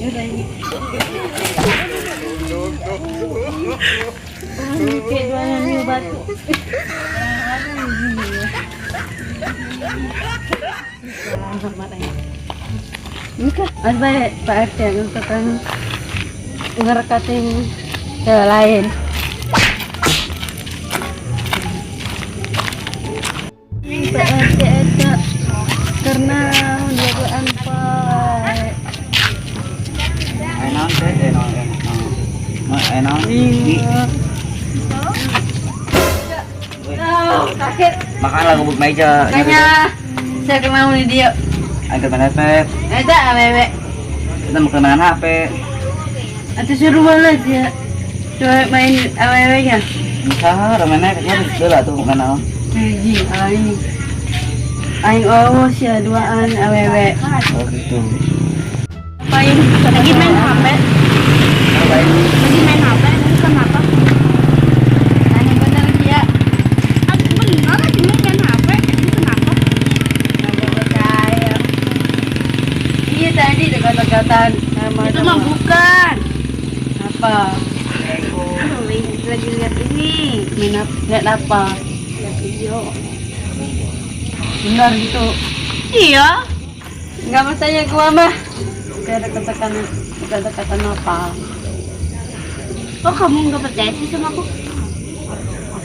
Yaudah ini. Kayak jualan mie batu. Ini kan ada Pak RT untuk kan ngerekatin cewek lain. Pak RT itu karena dia tuh ampai. Enak deh, enak. Sakit. Makan lah gubuk meja. Makanya saya kenal nih dia. Ayo ke mana Pep? Ada awewe. Kita mau kemana HP? Atau suruh malah dia. Coba main awewe-nya. Ah, ramai kayaknya sudah tuh bukan apa. Ji, aing. Aing awas ya duaan awewe. Oh gitu. Apain? Lagi main HP. Ngapain? Lagi main HP, bukan apa? Aneh bener dia. Bener lagi main HP, ini kenapa? Nggak percaya. Iya tadi dekat-dekatan sama Itu mah bukan. apa? Lagi lihat ini. Lihat apa? Lihat video. Benar gitu. Iya. Nggak percaya gua mah. Kayak dekat-dekatan apa? Kok kamu nggak percaya sih sama aku?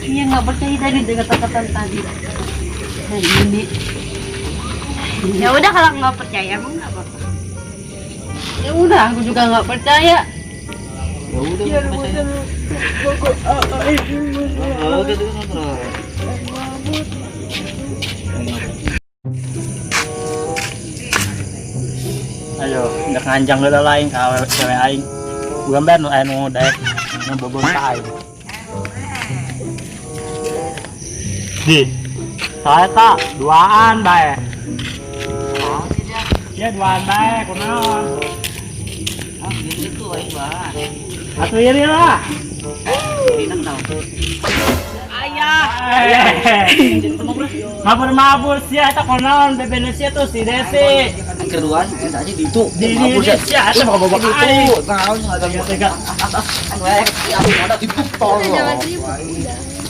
Iya nggak percaya tadi dekat-dekatan tadi. Hari ini. Ya udah kalau nggak percaya emang nggak apa-apa. Ya udah, aku juga nggak percaya. Ya udah. Ya udah. Oh gitu kan. Ayo, ndak nganjang dulu lain ka cewek aing. Gambar nu anu daek nu bobon ka aing. Di. Saya tak duaan bae. Ya duaan bae kunaon? Ah, gitu aing bae. Atuh ieu lah. Ini tahu. Ayah. Mabur sih eta konaon bebena sia tuh si Desi. Keduaan kita aja di itu. Di sia eta mah bawa aing. Naon enggak tega. Aku ada di tol.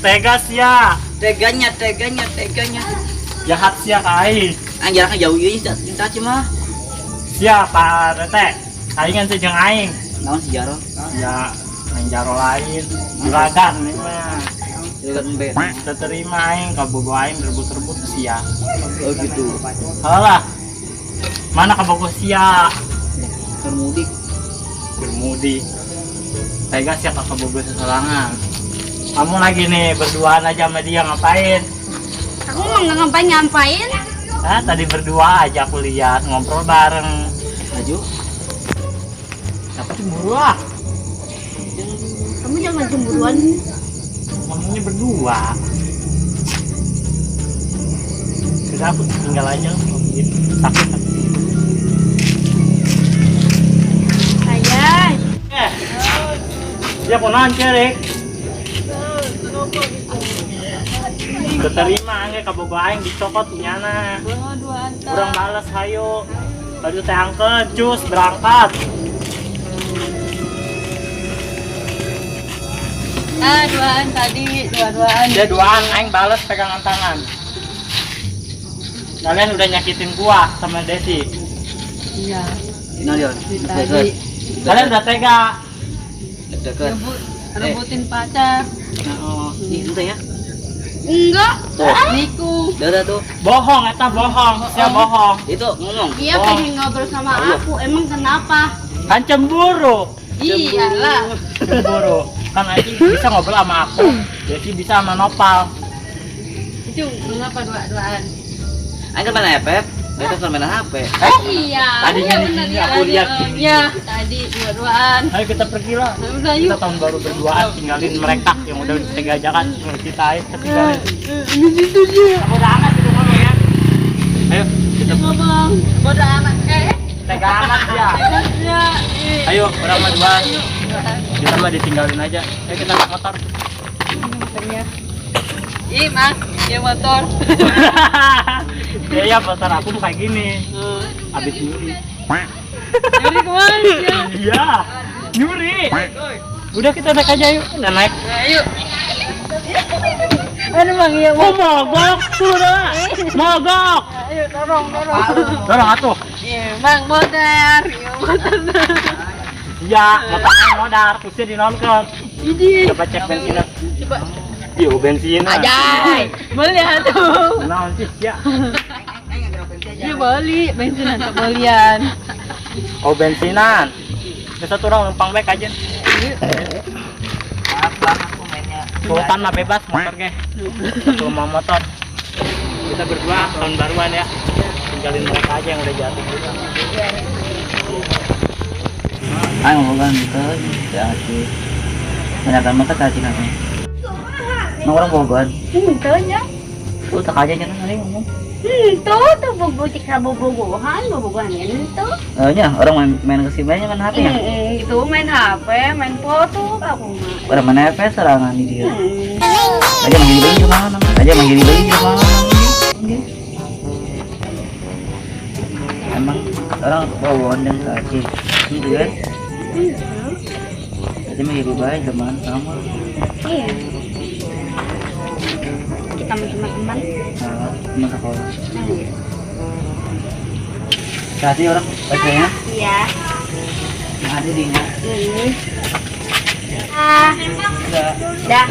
Tegas ya. Teganya. Jahat sia ka aing. Anjir ka jauh ieu cinta cuma. Siapa teh? Aing teh jeung aing. Naon si Jaro? Ya, main Jaro lain. Juragan ini mah. Terima aing kabogo aing rebut-rebut sia. Oh gitu. Halah. Mana kabogo sia? Bermudik. Tegas ya kabogo seselangan. Kamu lagi nih berduaan aja sama dia ngapain? Aku mah nggak ngapain. Ah, tadi berdua aja aku lihat ngobrol bareng. Maju. Siapa cemburu ah? Kamu jangan cemburuan. Ngomongnya berdua. Sudah aku tinggal aja gitu. Sakit. Ayah. Dia konan cerek. Keterima angge kabogo aing dicokot nyana. Urang balas hayo. Baju teh angkeun cus berangkat. Duaan tadi, dua-duaan. Dia duaan aing balas pegangan tangan. Kalian udah nyakitin gua sama Desi. Iya. Tadi. Kalian udah tega. Rebutin pacar. Itu ya. Enggak. Niku. Udah tuh. Bohong eta bohong. Siapa bohong? Itu ngomong. Dia pengen ngobrol sama aku. Emang kenapa? Kan cemburu. Iyalah. Cemburu. Kan Aji bisa ngobrol sama aku. Desi bisa sama Nopal. Itu mengapa dua-duaan? Ayo mana ya, Pep? Dia kan mainan HP. Iya. Tadinya di sini aku lihat. Iya, tadi dua-duaan. Ayo kita pergi lah. Udah Kita yuk. tahun baru berduaan tinggalin mereka yang udah tega aja kan kita aja tinggalin. Di situ dia. Bodoh amat itu kamu ya. Ayo kita Ngomong. Bodoh amat. tega amat ya. Ya. Ayo orang mah dua. Kita mah ditinggalin aja. Ayo kita naik motor. Motornya. Ih, Mas, ya motor. Ya pasar aku tuh kayak gini. Habis nyuri. Nyuri kemana? Iya, nyuri. Udah kita naik aja yuk. Udah naik. Ayo. Aduh, Bang, iya, Oh, mogok sudah. Mogok. Ayo, dorong. Dorong atuh. Iya, Bang, motor. Iya, motor. Iya, modar terusnya dinonton. Ini. Coba cek bensinnya. Coba. Yuk bensin. Ajay. Beli atuh. Nah, sih ya. Iya, beli. Bensin atau belian. Oh, bensinan. Bisa satu orang numpang baik aja. Sultan mah bebas motor ge. Satu mau motor. Kita berdua tahun baruan ya. Tinggalin mereka aja yang udah jatuh juga. Ayo bukan gitu jadi banyak mata tadi nanti orang bogon Nya. tuh tak aja jangan hari ngomong Tuh bobo cik bobogohan itu. nya orang main ke simanya main HP ya Itu main HP, main foto aku mah. orang main HP serangan di dia aja manggil bayi cuma aja manggil bayi cuma emang orang bogon dan kaki gitu kan aja manggil bayi teman sama Iya. Kita cuma teman. teman sekolah tadi orang bacanya Iya. ada di nya Ah, enggak dah.